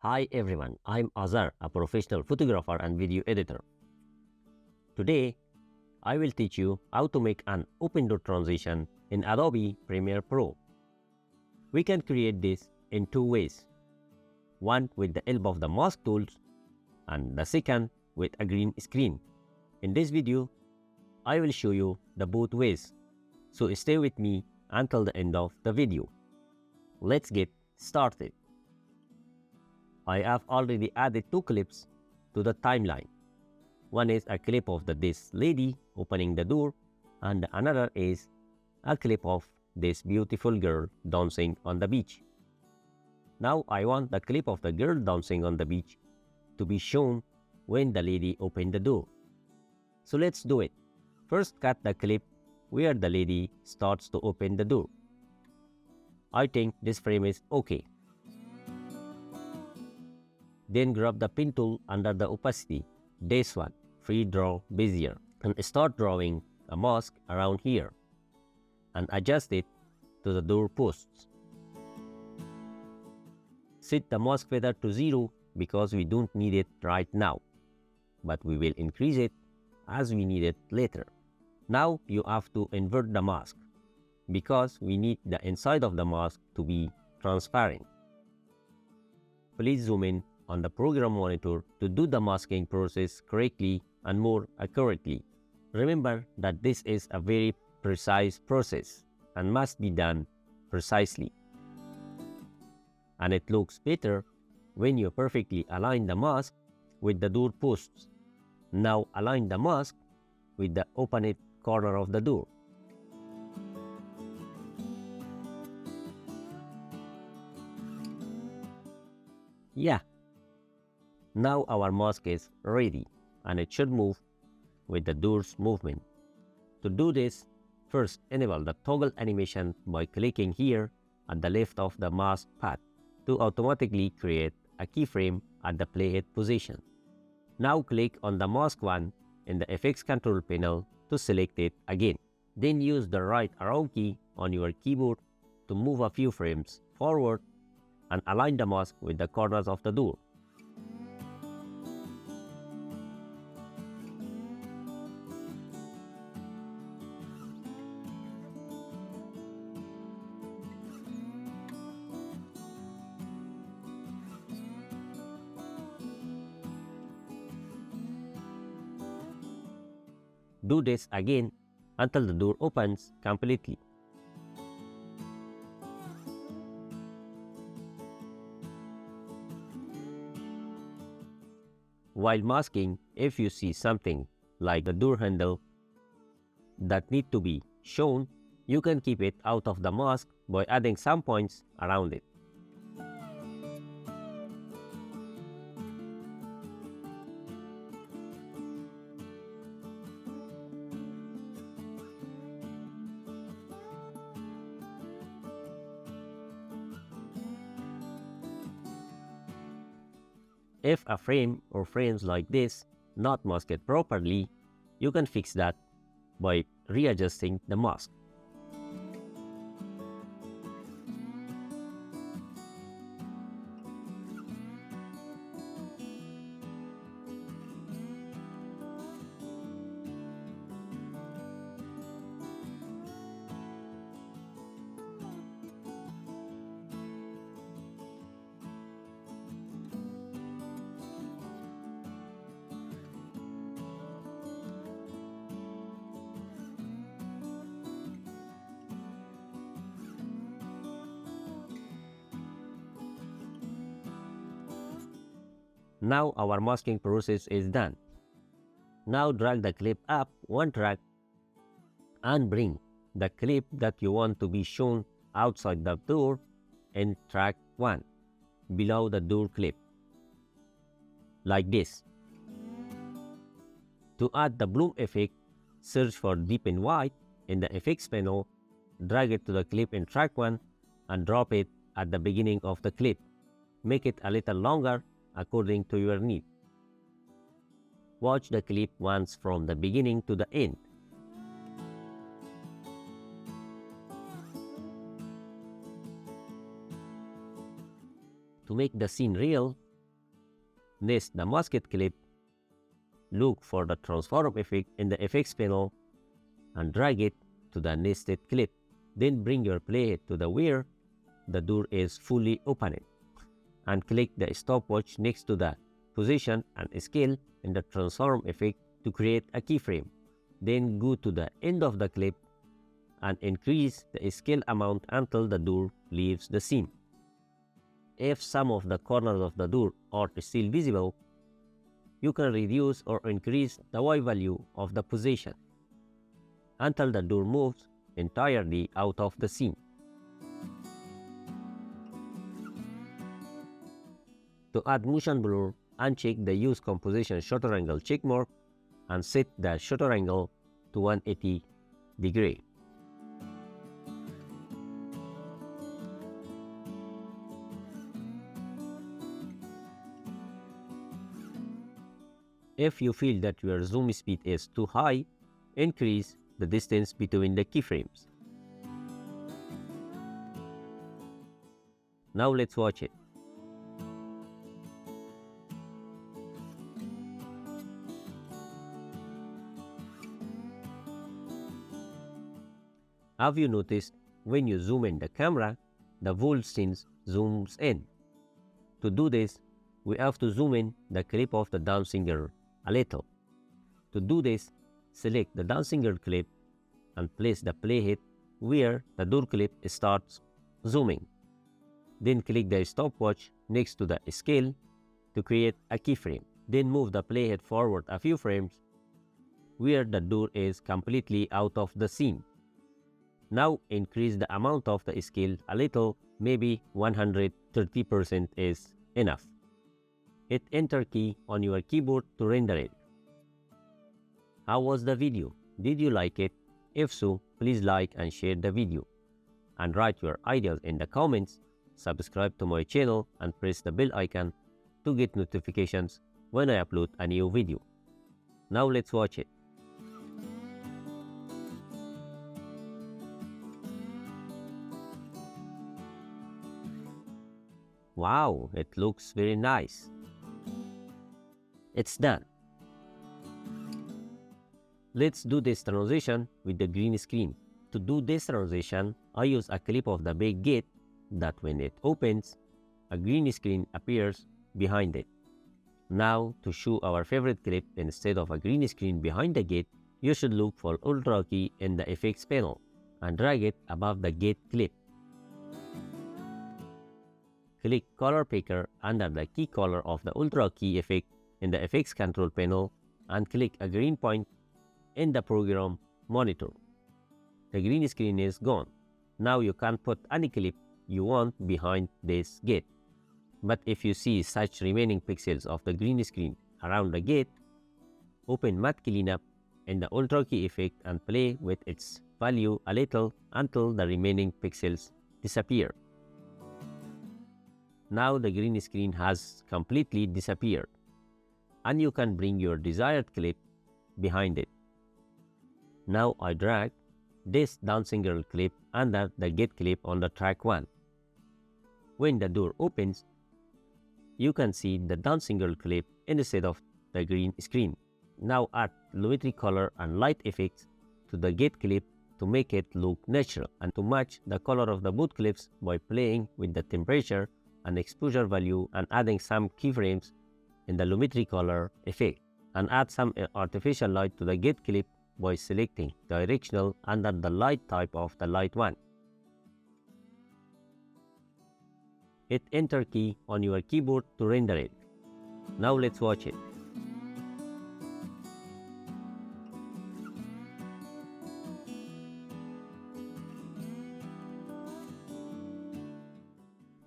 Hi everyone, I'm Azar, a professional photographer and video editor. Today, I will teach you how to make an open door transition in Adobe Premiere Pro. We can create this in two ways. One with the help of the mask tools and the second with a green screen. In this video, I will show you the both ways. So stay with me until the end of the video. Let's get started. I have already added two clips to the timeline. One is a clip of this lady opening the door, and another is a clip of this beautiful girl dancing on the beach. Now I want the clip of the girl dancing on the beach to be shown when the lady opened the door. So let's do it. First, cut the clip where the lady starts to open the door. I think this frame is okay. Then grab the pen tool under the opacity, this one, free draw bezier, and start drawing a mask around here and adjust it to the door posts. Set the mask feather to 0 because we don't need it right now, but we will increase it as we need it later. Now you have to invert the mask because we need the inside of the mask to be transparent. Please zoom in on the program monitor to do the masking process correctly and more accurately. Remember that this is a very precise process and must be done precisely. And it looks better when you perfectly align the mask with the door posts. Now align the mask with the opened corner of the door. Yeah. Now our mask is ready and it should move with the door's movement. To do this, first enable the toggle animation by clicking here at the left of the mask path to automatically create a keyframe at the playhead position. Now click on the mask one in the FX control panel to select it again. Then use the right arrow key on your keyboard to move a few frames forward and align the mask with the corners of the door. Do this again until the door opens completely. While masking, if you see something like the door handle that need to be shown, you can keep it out of the mask by adding some points around it. If a frame or frames like this not masked properly, you can fix that by readjusting the mask. Now our masking process is done. Now drag the clip up one track and bring the clip that you want to be shown outside the door in track 1 below the door clip, like this. To add the bloom effect, search for Deepen White in the effects panel, drag it to the clip in track 1 and drop it at the beginning of the clip. Make it a little longer according to your need. Watch the clip once from the beginning to the end. To make the scene real, Next, the masked clip. Look for the transform effect in the effects panel and drag it to the nested clip. Then bring your playhead to the where the door is fully opened and click the stopwatch next to the position and scale in the transform effect to create a keyframe. Then go to the end of the clip and increase the scale amount until the door leaves the scene. If some of the corners of the door are still visible, you can reduce or increase the Y value of the position until the door moves entirely out of the scene. To add motion blur, uncheck the Use Composition Shutter Angle checkmark and set the shutter angle to 180 degrees. If you feel that your zoom speed is too high, increase the distance between the keyframes. Now let's watch it. Have you noticed when you zoom in the camera, the whole scene zooms in? To do this, we have to zoom in the clip of the dancing girl a little. To do this, select the dancing girl clip and place the playhead where the door clip starts zooming. Then click the stopwatch next to the scale to create a keyframe. Then move the playhead forward a few frames where the door is completely out of the scene. Now increase the amount of the scale a little, maybe 130% is enough. Hit Enter key on your keyboard to render it. How was the video? Did you like it? If so, please like and share the video. And write your ideas in the comments. Subscribe to my channel and press the bell icon to get notifications when I upload a new video. Now let's watch it. Wow, it looks very nice. It's done. Let's do this transition with the green screen. To do this transition, I use a clip of the big gate that when it opens, a green screen appears behind it. Now, to show our favorite clip instead of a green screen behind the gate, you should look for Ultra key in the effects panel and drag it above the gate clip. Click Color Picker under the key color of the Ultra key effect in the effects control panel and click a green point in the program monitor. The green screen is gone. Now you can put any clip you want behind this gate. But if you see such remaining pixels of the green screen around the gate, open Matte Cleanup in the Ultra key effect and play with its value a little until the remaining pixels disappear. Now the green screen has completely disappeared, and you can bring your desired clip behind it. Now I drag this dancing girl clip under the gate clip on the track 1. When the door opens, you can see the dancing girl clip instead of the green screen. Now add lumetri color and light effects to the gate clip to make it look natural and to match the color of the both clips by playing with the temperature and exposure value and adding some keyframes in the lumetri color effect, and add some artificial light to the gate clip by selecting directional under the light type of the light one. Hit Enter key on your keyboard to render it. Now let's watch it.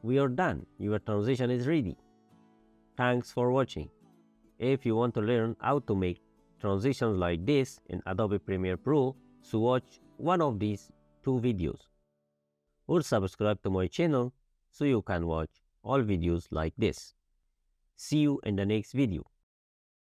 We are done. Your transition is ready. Thanks for watching. If you want to learn how to make transitions like this in Adobe Premiere Pro, so watch one of these 2 videos. Or subscribe to my channel so you can watch all videos like this. See you in the next video.